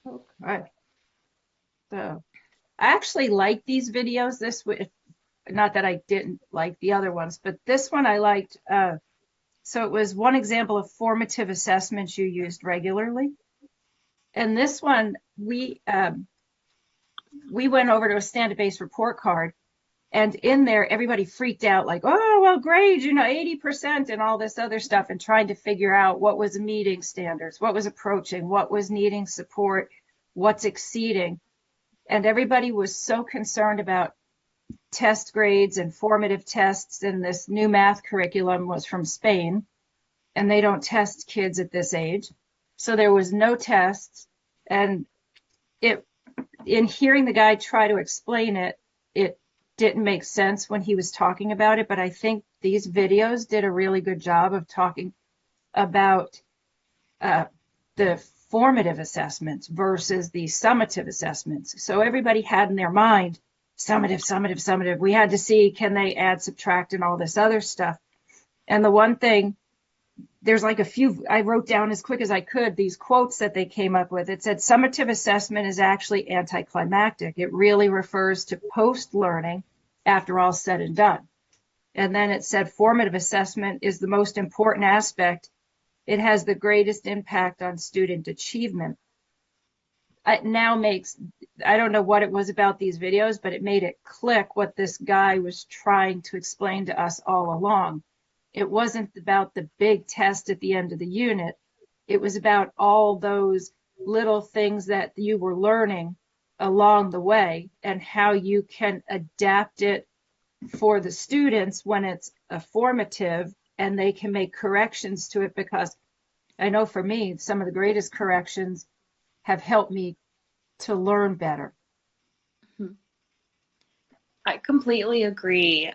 Okay. So I actually like these videos. Not that I didn't like the other ones, but this one I liked. So it was one example of formative assessments you used regularly. And this one, we went over to a standard-based report card, and in there, everybody freaked out like, oh, well, grades, 80% and all this other stuff, and trying to figure out what was meeting standards, what was approaching, what was needing support, what's exceeding. And everybody was so concerned about test grades and formative tests. And this new math curriculum was from Spain, and they don't test kids at this age. So there was no tests. And it, in hearing the guy try to explain it, it didn't make sense when he was talking about it. But I think these videos did a really good job of talking about the formative assessments versus the summative assessments. So everybody had in their mind summative, summative, summative. We had to see, can they add, subtract, and all this other stuff. And the one thing, there's like a few, I wrote down as quick as I could, these quotes that they came up with. It said summative assessment is actually anticlimactic. It really refers to post-learning after all said and done. And then it said formative assessment is the most important aspect. It has the greatest impact on student achievement. It now makes, I don't know what it was about these videos, but it made it click what this guy was trying to explain to us all along. It wasn't about the big test at the end of the unit. It was about all those little things that you were learning along the way and how you can adapt it for the students when it's a formative and they can make corrections to it. Because I know for me, some of the greatest corrections have helped me to learn better. I completely agree.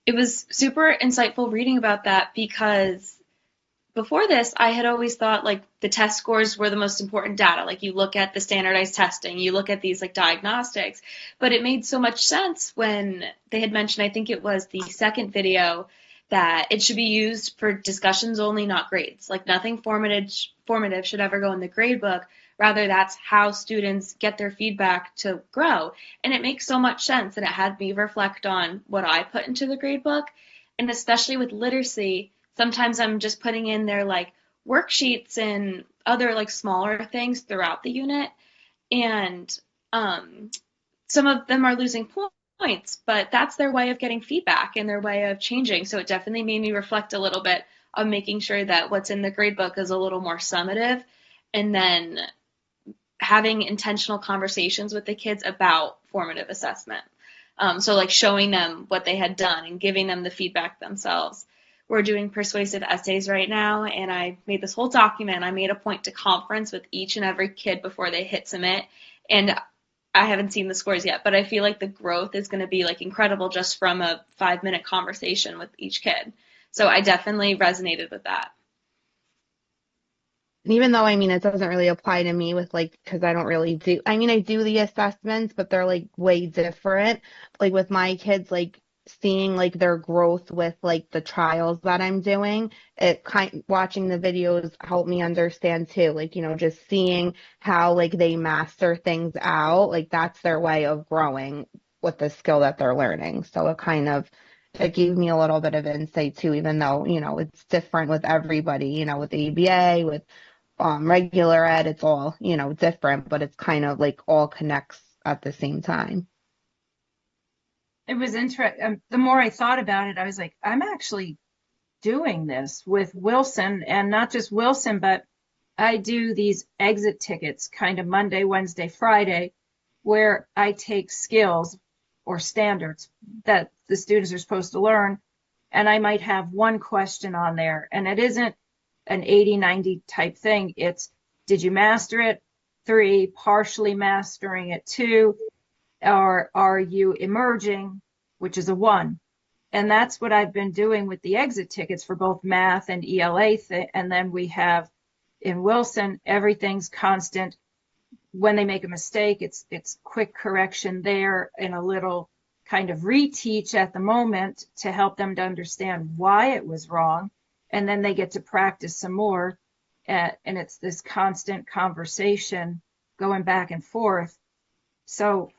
It was super insightful reading about that because before this, I had always thought like the test scores were the most important data. Like you look at the standardized testing, you look at these like diagnostics, but it made so much sense when they had mentioned, I think it was the second video, that it should be used for discussions only, not grades. Like nothing formative should ever go in the grade book. Rather, that's how students get their feedback to grow. And it makes so much sense. And it had me reflect on what I put into the grade book. And especially with literacy, sometimes I'm just putting in their like worksheets and other like smaller things throughout the unit. And some of them are losing points, but that's their way of getting feedback and their way of changing. So it definitely made me reflect a little bit on making sure that what's in the grade book is a little more summative, and then having intentional conversations with the kids about formative assessment. So like showing them what they had done and giving them the feedback themselves. We're doing persuasive essays right now, and I made this whole document. I made a point to conference with each and every kid before they hit submit. And I haven't seen the scores yet, but I feel like the growth is going to be like incredible just from a 5-minute conversation with each kid. So I definitely resonated with that. And even though, it doesn't really apply to me with like, because I don't really do, I do the assessments, but they're like way different. Like with my kids, like seeing like their growth with like the trials that I'm doing, watching the videos help me understand too. Like, just seeing how like they master things out, like that's their way of growing with the skill that they're learning. So it gave me a little bit of insight too, even though, it's different with everybody, with ABA, with regular ed, it's all, different, but it's kind of like all connects at the same time. It was interesting. The more I thought about it, I was like, I'm actually doing this with Wilson, and not just Wilson, but I do these exit tickets kind of Monday, Wednesday, Friday, where I take skills or standards that the students are supposed to learn. And I might have one question on there, and it isn't an 80-90 type thing. It's, did you master it? 3, partially mastering it. 2, or are you emerging, which is a 1. And that's what I've been doing with the exit tickets for both math and ELA. And then we have in Wilson, everything's constant. When they make a mistake, it's quick correction there and a little kind of reteach at the moment to help them to understand why it was wrong. And then they get to practice some more. and it's this constant conversation going back and forth. So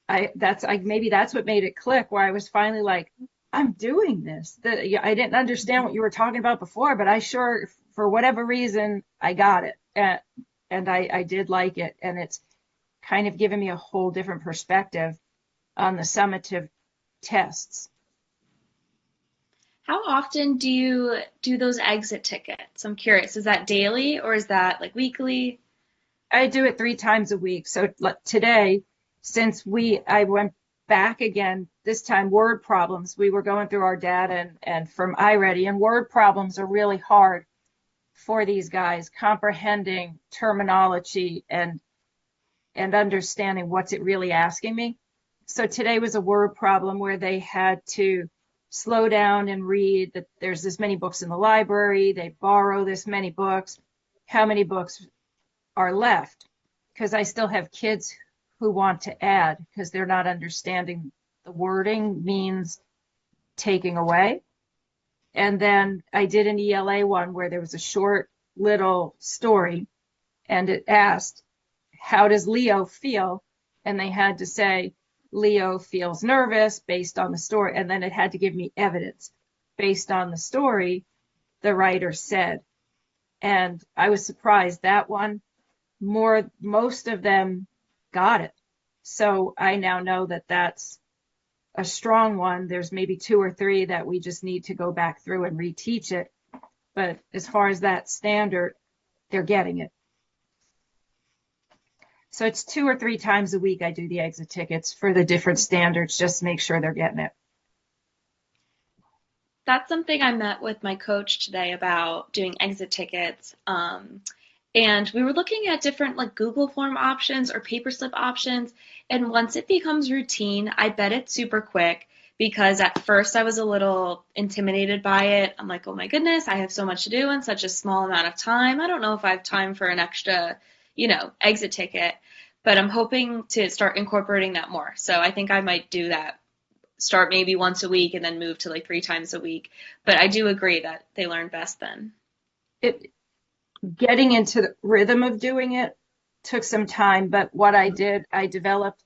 maybe that's what made it click, where I was finally like, I'm doing this. I didn't understand what you were talking about before, but I sure, for whatever reason, I got it. And I did like it. And it's kind of given me a whole different perspective on the summative tests. How often do you do those exit tickets? I'm curious. Is that daily or is that like weekly? I do it 3 times a week. So today, since I went back again, this time word problems, we were going through our data and from iReady, and word problems are really hard for these guys, comprehending terminology and understanding what's it really asking me. So today was a word problem where they had to slow down and read that there's this many books in the library, they borrow this many books, how many books are left? Because I still have kids who want to add because they're not understanding the wording means taking away. And then I did an ELA one where there was a short little story and it asked, how does Leo feel? And they had to say, Leo feels nervous based on the story. And then it had to give me evidence based on the story the writer said. And I was surprised that one, most of them got it. So I now know that that's a strong one. There's maybe 2 or 3 that we just need to go back through and reteach it. But as far as that standard, they're getting it. So it's 2 or 3 times a week I do the exit tickets for the different standards, just to make sure they're getting it. That's something I met with my coach today about, doing exit tickets. And we were looking at different like Google form options or paper slip options. And once it becomes routine, I bet it's super quick, because at first I was a little intimidated by it. I'm like, oh my goodness, I have so much to do in such a small amount of time. I don't know if I have time for an extra, exit ticket, but I'm hoping to start incorporating that more. So I think I might do that. Start maybe once a week and then move to like 3 times a week. But I do agree that they learn best then. Getting into the rhythm of doing it took some time, but what I did, I developed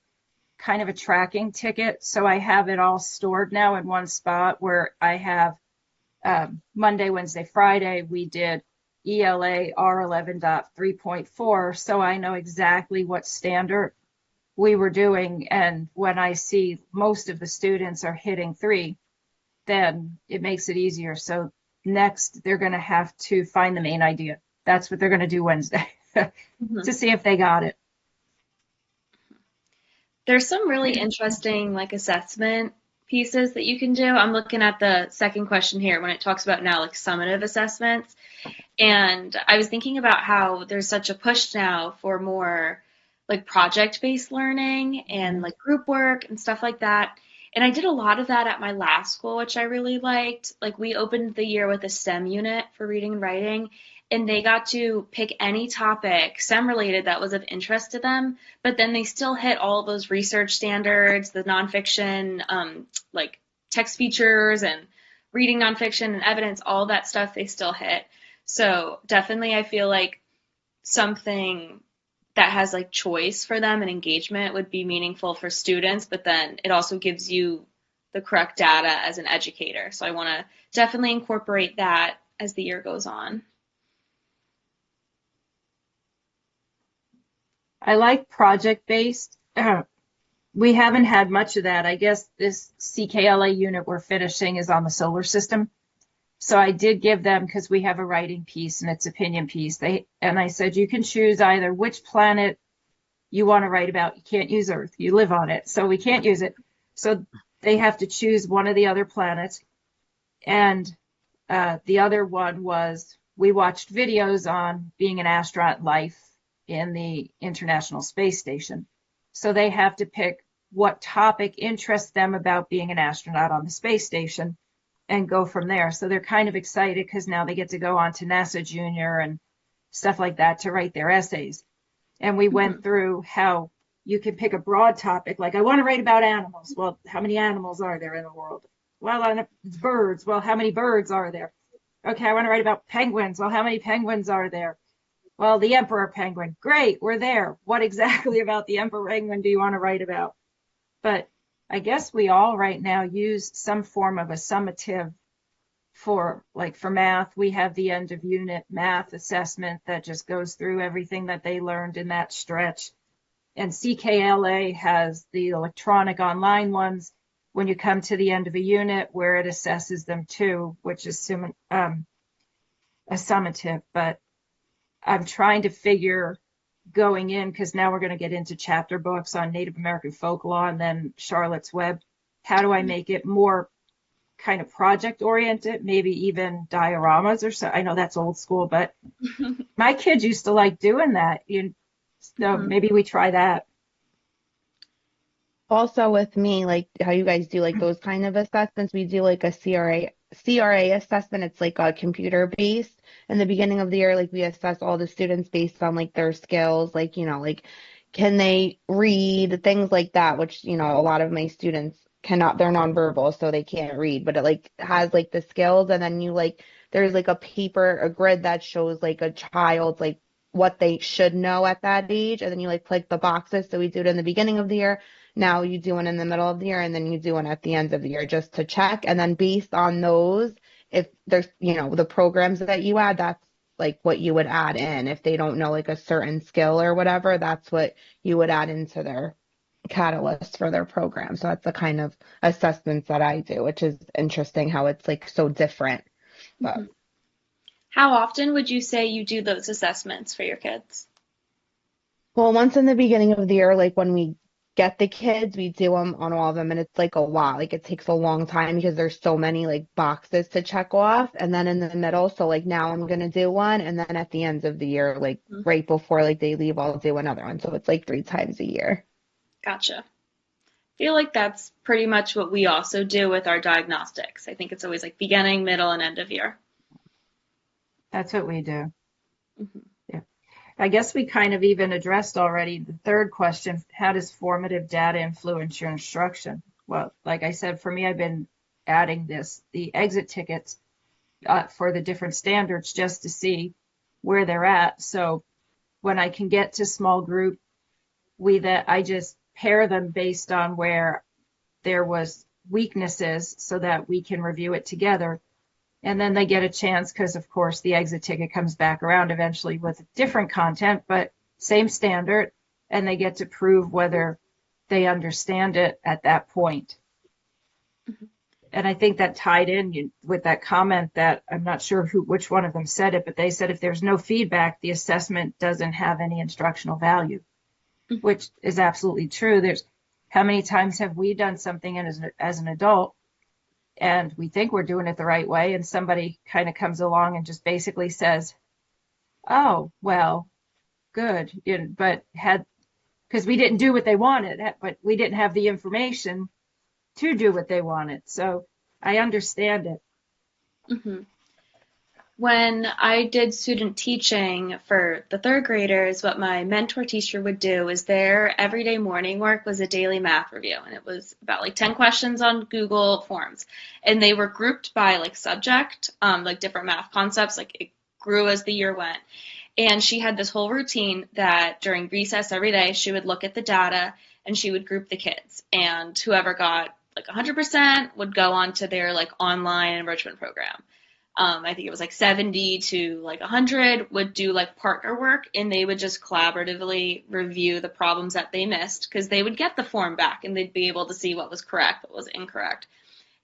kind of a tracking ticket. So I have it all stored now in one spot where I have Monday, Wednesday, Friday, we did ELA R11.3.4. So I know exactly what standard we were doing. And when I see most of the students are hitting 3, then it makes it easier. So next, they're going to have to find the main idea. That's what they're going to do Wednesday to see if they got it. There's some really interesting like assessment pieces that you can do. I'm looking at the second question here when it talks about now like summative assessments. And I was thinking about how there's such a push now for more like project-based learning and like group work and stuff like that. And I did a lot of that at my last school, which I really liked. Like we opened the year with a STEM unit for reading and writing, and they got to pick any topic STEM related that was of interest to them, but then they still hit all those research standards, the nonfiction, like text features and reading nonfiction and evidence, all that stuff they still hit. So definitely I feel like something that has like choice for them and engagement would be meaningful for students, but then it also gives you the correct data as an educator. So I want to definitely incorporate that as the year goes on. I like project-based. We haven't had much of that. I guess this CKLA unit we're finishing is on the solar system. So I did give them, because we have a writing piece and it's opinion piece. And I said, you can choose either which planet you want to write about. You can't use Earth. You live on it. So we can't use it. So they have to choose one of the other planets. And the other one was, we watched videos on being an astronaut life in the International Space Station. So they have to pick what topic interests them about being an astronaut on the space station and go from there. So they're kind of excited because now they get to go on to NASA Junior and stuff like that to write their essays. And we went through how you can pick a broad topic, like I want to write about animals. Well, how many animals are there in the world? Well, birds. Well, how many birds are there? Okay, I want to write about penguins. Well, how many penguins are there? Well, the emperor penguin. Great, we're there. What exactly about the emperor penguin do you want to write about? But I guess we all right now use some form of a summative for, like, for math. We have the end of unit math assessment that just goes through everything that they learned in that stretch. And CKLA has the electronic online ones when you come to the end of a unit where it assesses them too, which is a summative. But I'm trying to figure going in, because now we're going to get into chapter books on Native American folklore and then Charlotte's Web. How do I make it more kind of project oriented, maybe even dioramas or so? I know that's old school, but my kids used to like doing that. So maybe we try that. Also with me, like how you guys do like those kind of assessments, we do like a CRA assessment. It's like a computer based. In the beginning of the year, like we assess all the students based on like their skills, like, like can they read, things like that, which, a lot of my students cannot, they're nonverbal, so they can't read, but it like has like the skills. And then you like, there's like a grid that shows like a child's like what they should know at that age. And then you like click the boxes. So we do it in the beginning of the year. Now you do one in the middle of the year, and then you do one at the end of the year just to check. And then based on those, if there's, the programs that you add, that's like what you would add in. If they don't know like a certain skill or whatever, that's what you would add into their catalyst for their program. So that's the kind of assessments that I do, which is interesting how it's like so different. But How often would you say you do those assessments for your kids? well, once in the beginning of the year, like when we get the kids, we do them on all of them, and it's like a lot. Like it takes a long time because there's so many like boxes to check off. And then in the middle, so like now I'm gonna do one, and then at the end of the year, like right before like they leave, I'll do another one. So it's like 3 times a year. Gotcha. I feel like that's pretty much what we also do with our diagnostics. I think it's always like beginning, middle, and end of year. That's what we do. Mhm. Yeah. I guess we kind of even addressed already the third question: how does formative data influence your instruction? Well, like I said, for me, I've been adding the exit tickets for the different standards just to see where they're at. So when I can get to small group, I just pair them based on where there was weaknesses so that we can review it together. And then they get a chance, because of course the exit ticket comes back around eventually with different content, but same standard, and they get to prove whether they understand it at that point. And I think that tied in with that comment that I'm not sure which one of them said it, but they said if there's no feedback, the assessment doesn't have any instructional value, which is absolutely true. How many times have we done something as an adult and we think we're doing it the right way, and somebody kind of comes along and just basically says, oh, well, good, but because we didn't do what they wanted, but we didn't have the information to do what they wanted. So I understand it. Mm-hmm. When I did student teaching for the third graders, what my mentor teacher would do is their everyday morning work was a daily math review. And it was about like 10 questions on Google Forms. And they were grouped by like subject, like different math concepts. Like it grew as the year went. And she had this whole routine that during recess every day, she would look at the data and she would group the kids. And whoever got like 100% would go on to their like online enrichment program. I think it was like 70 to like 100 would do like partner work, and they would just collaboratively review the problems that they missed, because they would get the form back and they'd be able to see what was correct, what was incorrect.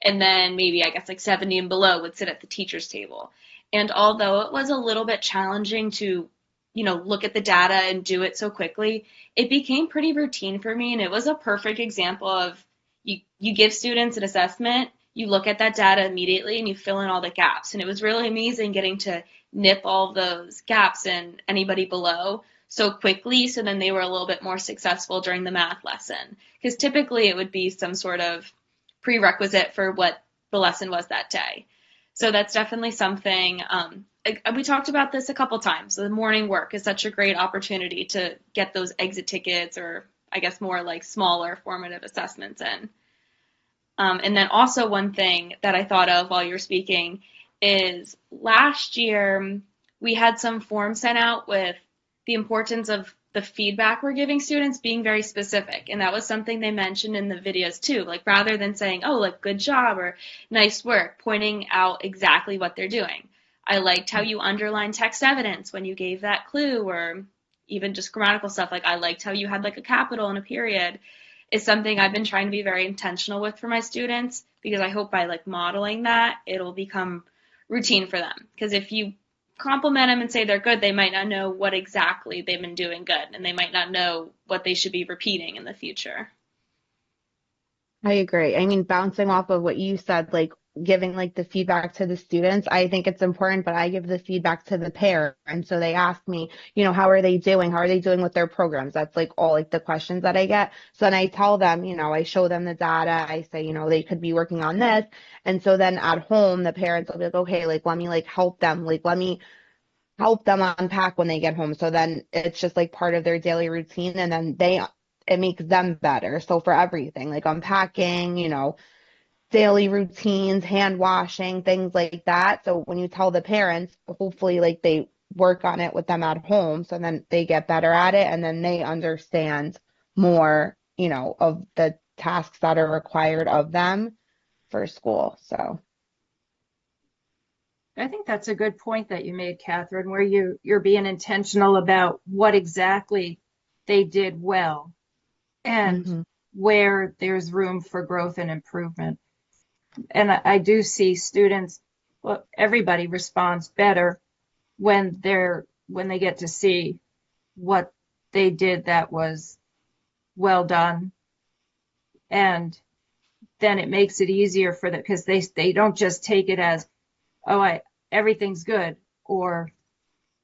And then maybe I guess like 70 and below would sit at the teacher's table. And although it was a little bit challenging to, look at the data and do it so quickly, it became pretty routine for me. And it was a perfect example of you give students an assessment, you look at that data immediately, and you fill in all the gaps. And it was really amazing getting to nip all those gaps in anybody below so quickly, so then they were a little bit more successful during the math lesson. Because typically it would be some sort of prerequisite for what the lesson was that day. So that's definitely something, we talked about this a couple times. The morning work is such a great opportunity to get those exit tickets, or I guess more like smaller formative assessments in. And then also one thing that I thought of while you were speaking is last year we had some forms sent out with the importance of the feedback we're giving students being very specific. And that was something they mentioned in the videos too. Like rather than saying, oh, like good job or nice work, pointing out exactly what they're doing. I liked how you underlined text evidence when you gave that clue, or even just grammatical stuff. Like I liked how you had like a capital and a period. Is something I've been trying to be very intentional with for my students, because I hope by like modeling that it'll become routine for them. Because if you compliment them and say they're good, they might not know what exactly they've been doing good, and they might not know what they should be repeating in the future. I agree. I mean, bouncing off of what you said, like giving like the feedback to the students, I think it's important, but I give the feedback to the parent. And so they ask me, how are they doing? How are they doing with their programs? That's like all like the questions that I get. So then I tell them, I show them the data. I say, they could be working on this. And so then at home, the parents will be like, okay, like let me like help them. Like let me help them unpack when they get home. So then it's just like part of their daily routine, and then it makes them better. So for everything, like unpacking, daily routines, hand washing, things like that. So when you tell the parents, hopefully like they work on it with them at home, so then they get better at it, and then they understand more, of the tasks that are required of them for school. So I think that's a good point that you made, Catherine, where you're being intentional about what exactly they did well and mhm. where there's room for growth and improvement. And I do see students, well, everybody responds better when they get to see what they did that was well done. And then it makes it easier for them, because they don't just take it as, oh, everything's good, or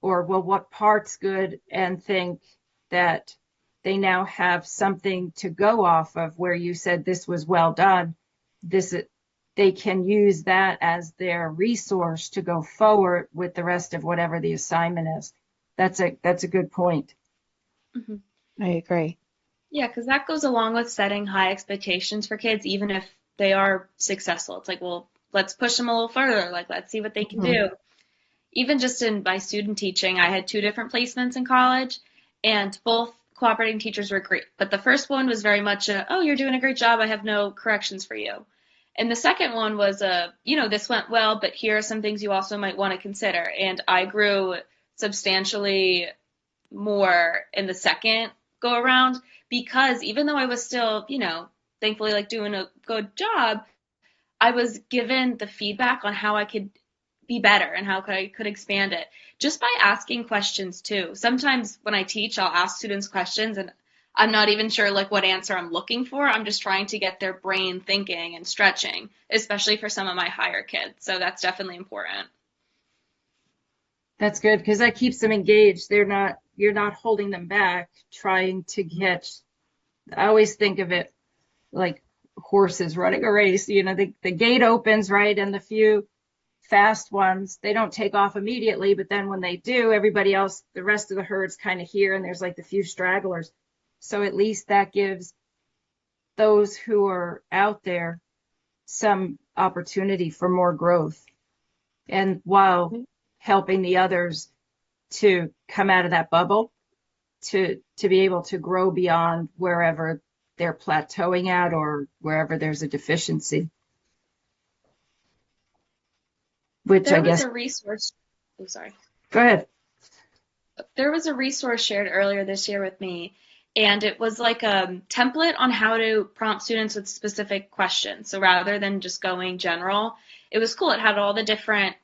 well, what part's good, and think that they now have something to go off of, where you said this was well done. They can use that as their resource to go forward with the rest of whatever the assignment is. That's a good point. Mm-hmm. I agree. Yeah, because that goes along with setting high expectations for kids, even if they are successful. It's like, well, let's push them a little further. Like, let's see what they can Mhm. do. Even just in my student teaching, I had 2 different placements in college, and both cooperating teachers were great. But the first one was very much oh, you're doing a great job. I have no corrections for you. And the second one was this went well, but here are some things you also might want to consider. And I grew substantially more in the second go around, because even though I was still, thankfully like doing a good job, I was given the feedback on how I could be better and how I could expand it just by asking questions too. Sometimes when I teach, I'll ask students questions and I'm not even sure like what answer I'm looking for. I'm just trying to get their brain thinking and stretching, especially for some of my higher kids. So that's definitely important. That's good, because that keeps them engaged. You're not holding them back, trying to get, I always think of it like horses running a race. The gate opens, right? And the few fast ones, they don't take off immediately, but then when they do, everybody else, the rest of the herd's kind of here, and there's like the few stragglers. So at least that gives those who are out there some opportunity for more growth, and while helping the others to come out of that bubble, to be able to grow beyond wherever they're plateauing at, or wherever there's a deficiency, which I There was guess, a resource. Oh, sorry. go ahead. There was a resource shared earlier this year with me, and it was like a template on how to prompt students with specific questions. So rather than just going general, it was cool. It had all the different,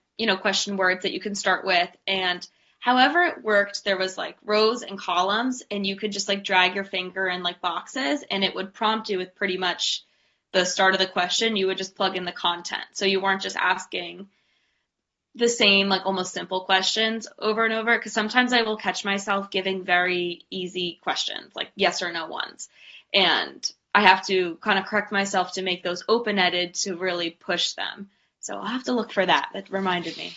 question words that you can start with, and however it worked, there was like rows and columns, and you could just like drag your finger in like boxes, and it would prompt you with pretty much the start of the question. You would just plug in the content. So you weren't just asking the same, like almost simple questions over and over, because sometimes I will catch myself giving very easy questions, like yes or no ones. And I have to kind of correct myself to make those open-ended to really push them. So I'll have to look for that. That reminded me.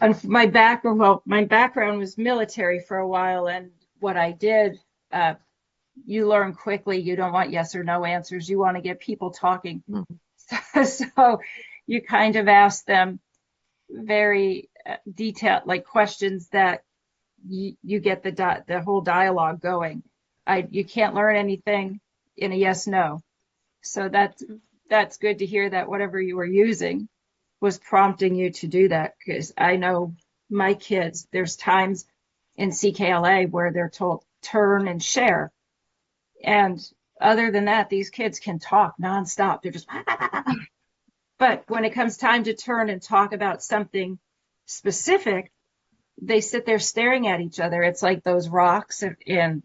And my background was military for a while, and what I did, you learn quickly, you don't want yes or no answers. You want to get people talking. Mhm. So you kind of ask them very detailed, like questions that you get the whole dialogue going. You can't learn anything in a yes no. So that's good to hear that whatever you were using was prompting you to do that, because I know my kids, there's times in CKLA where they're told turn and share. And other than that, these kids can talk nonstop. They're just, but when it comes time to turn and talk about something specific, they sit there staring at each other. It's like those rocks in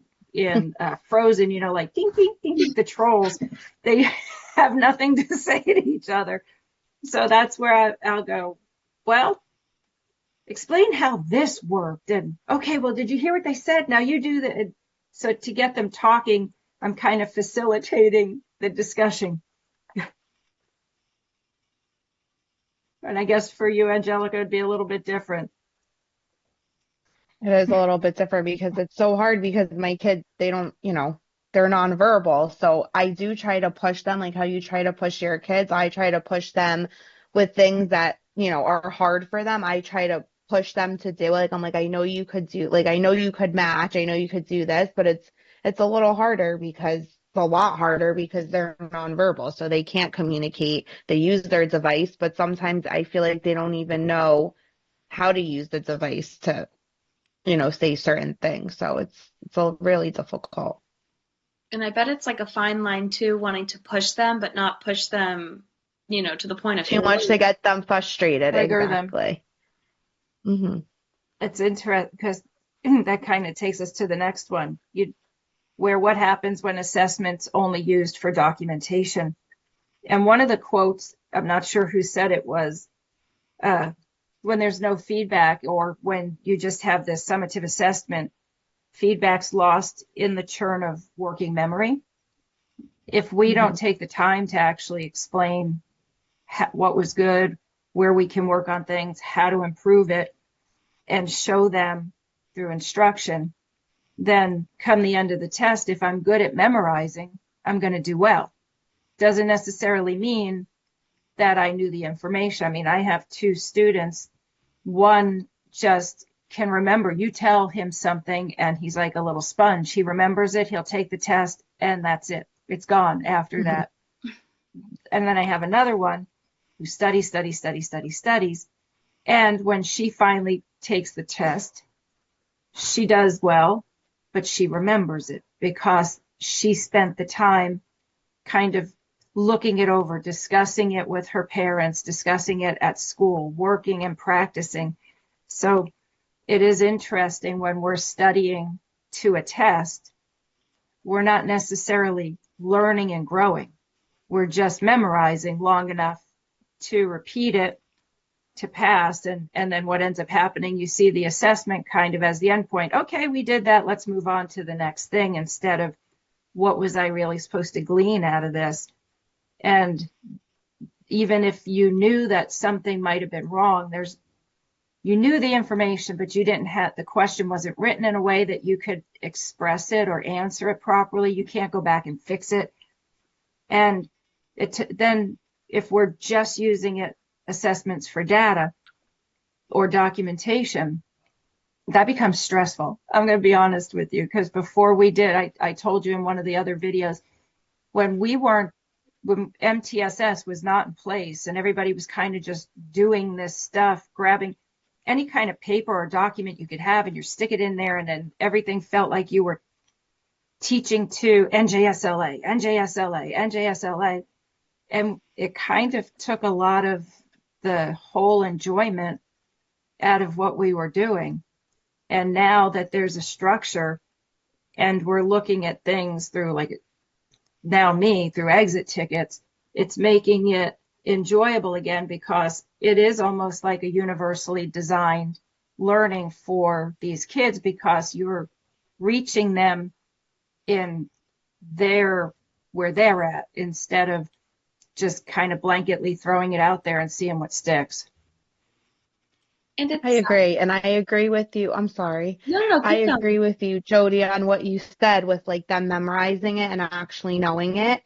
Frozen, like ding, ding, ding, ding, the trolls. They have nothing to say to each other. So that's where I'll go, well, explain how this worked. And okay, well, did you hear what they said? Now you do that. So to get them talking, I'm kind of facilitating the discussion. And I guess for you, Angelica, it'd be a little bit different. It is a little bit different because it's so hard because my kids, they don't, they're nonverbal. So I do try to push them like how you try to push your kids. I try to push them with things that, are hard for them. I try to push them to do. Like, I'm like, I know you could do, like, I know you could match. I know you could do this, but it's a little harder because it's a lot harder because they're nonverbal. So they can't communicate. They use their device, but sometimes I feel like they don't even know how to use the device to say certain things. So it's a really difficult. And I bet it's like a fine line too, wanting to push them, but not push them, to the point of Too much to get them frustrated. Trigger them. Exactly. Mm-hmm. It's interesting because that kind of takes us to the next one. What happens when assessment's only used for documentation? And one of the quotes, I'm not sure who said it, was when there's no feedback, or when you just have this summative assessment, feedback's lost in the churn of working memory. If we don't take the time to actually explain what was good, where we can work on things, how to improve it, and show them through instruction, then come the end of the test, if I'm good at memorizing, I'm going to do well. Doesn't necessarily mean that I knew the information. I mean, I have two students. One just can remember. You tell him something and he's like a little sponge. He remembers it. He'll take the test and that's it. It's gone after that. And then I have another one who studies. And when she finally takes the test, she does well, but she remembers it because she spent the time kind of looking it over, discussing it with her parents, discussing it at school, working and practicing. So it is interesting when we're studying to a test, we're not necessarily learning and growing. We're just memorizing long enough to repeat it, to pass. And then what ends up happening, you see the assessment kind of as the end point. Okay, we did that. Let's move on to the next thing, instead of what was I really supposed to glean out of this? And even if you knew that something might have been wrong, you knew the information, but you didn't have, the question wasn't written in a way that you could express it or answer it properly. You can't go back and fix it. And then if we're just using assessments for data or documentation, that becomes stressful. I'm going to be honest with you, because before we did, I told you in one of the other videos, when MTSS was not in place and everybody was kind of just doing this stuff, grabbing any kind of paper or document you could have and you stick it in there, and then everything felt like you were teaching to NJSLA. And it kind of took a lot of the whole enjoyment out of what we were doing. And now that there's a structure and we're looking at things through, like now me, through exit tickets, it's making it enjoyable again, because it is almost like a universally designed learning for these kids, because you're reaching them in where they're at, instead of just kind of blanketly throwing it out there and seeing what sticks. And I agree. And I agree with you. I'm sorry. No, I keep going. agree with you, Jody, on what you said with like them memorizing it and actually knowing it.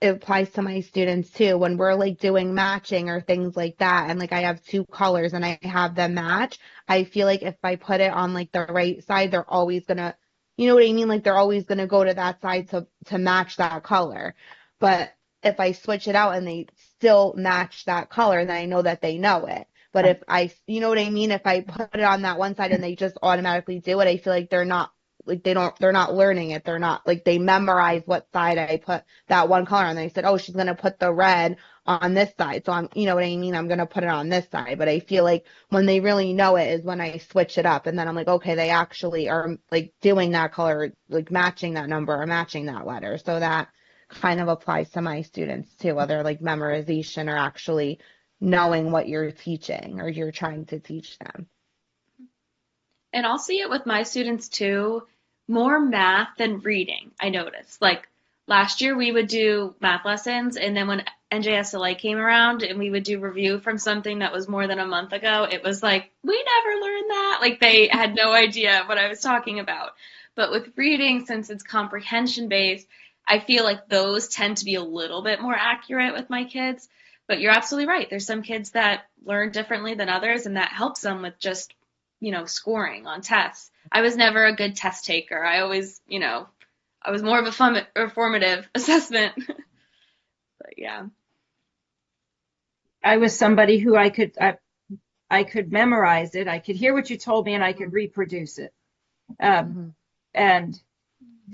it applies to my students too. When we're like doing matching or things like that, and like I have two colors and I have them match, I feel like if I put it on like the right side, they're always gonna, you know what I mean? Like they're always gonna go to that side to match that color. But if I switch it out and they still match that color, then I know that they know it. But if I, you know what I mean? If I put it on that one side and they just automatically do it, I feel like they're not like they're not learning it. They're not like they memorize what side I put that one color on. They said, oh, she's gonna put the red on this side. So I'm, you know what I mean? I'm gonna put it on this side. But I feel like when they really know it is when I switch it up, and then I'm like, okay, they actually are like doing that color, like matching that number or matching that letter. So that kind of applies to my students too, whether like memorization or actually knowing what you're teaching or you're trying to teach them. And I'll see it with my students too, more math than reading, I noticed. Like last year we would do math lessons, and then when NJSLA came around and we would do review from something that was more than a month ago, it was like, we never learned that. Like they had no idea what I was talking about. But with reading, since it's comprehension based, I feel like those tend to be a little bit more accurate with my kids. But you're absolutely right. There's some kids that learn differently than others, and that helps them with just scoring on tests. I was never a good test taker. I always, I was more of a formative assessment. But yeah. I was somebody who I could memorize it. I could hear what you told me and I could reproduce it. Mm-hmm. And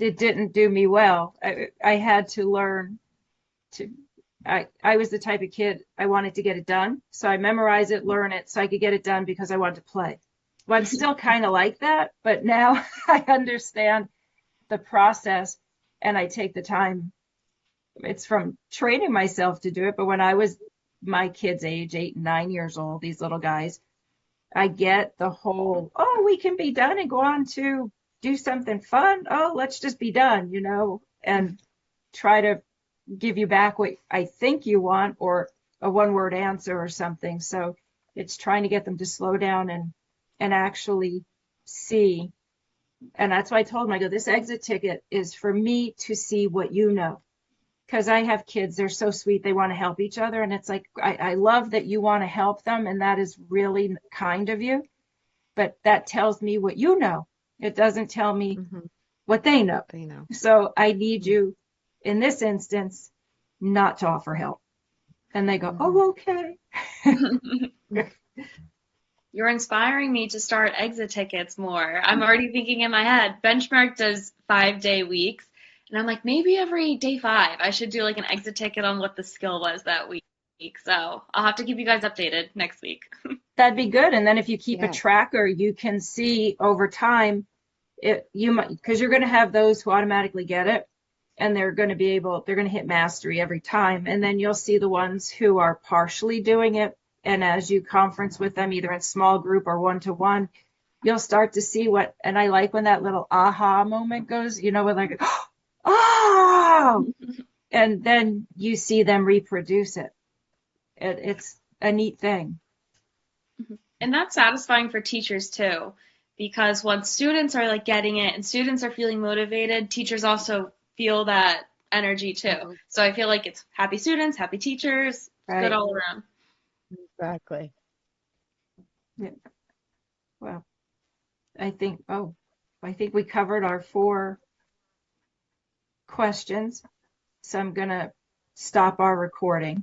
it didn't do me well. I had to learn to, I was the type of kid, I wanted to get it done. So I memorize it, learn it so I could get it done because I wanted to play. Well, I'm still kind of like that, but now I understand the process and I take the time. It's from training myself to do it. But when I was my kids' age, 8 and 9 years old, these little guys, I get the whole, oh, we can be done and go on to do something fun. Oh, let's just be done, and try to give you back what I think you want or a one-word answer or something. So it's trying to get them to slow down and actually see. And that's why I told them, I go, this exit ticket is for me to see what you know. Because I have kids, they're so sweet, they want to help each other. And it's like, I love that you want to help them, and that is really kind of you. But that tells me what you know. It doesn't tell me what they know. So I need you, in this instance, not to offer help. And they go, oh, okay. You're inspiring me to start exit tickets more. I'm already thinking in my head, Benchmark does 5-day weeks. And I'm like, maybe every day 5, I should do like an exit ticket on what the skill was that week. So I'll have to keep you guys updated next week. That'd be good. And then if you keep a tracker, you can see over time, you might, because you're going to have those who automatically get it, and they're going to hit mastery every time. And then you'll see the ones who are partially doing it. And as you conference with them, either in small group or one-to-one, you'll start to see and I like when that little aha moment goes, when like, oh, and then you see them reproduce it. It's a neat thing. And that's satisfying for teachers too, because once students are like getting it and students are feeling motivated, teachers also feel that energy too. So I feel like it's happy students, happy teachers, it's good all around. Exactly. Yeah. Well, I think we covered our 4 questions. So I'm going to stop our recording.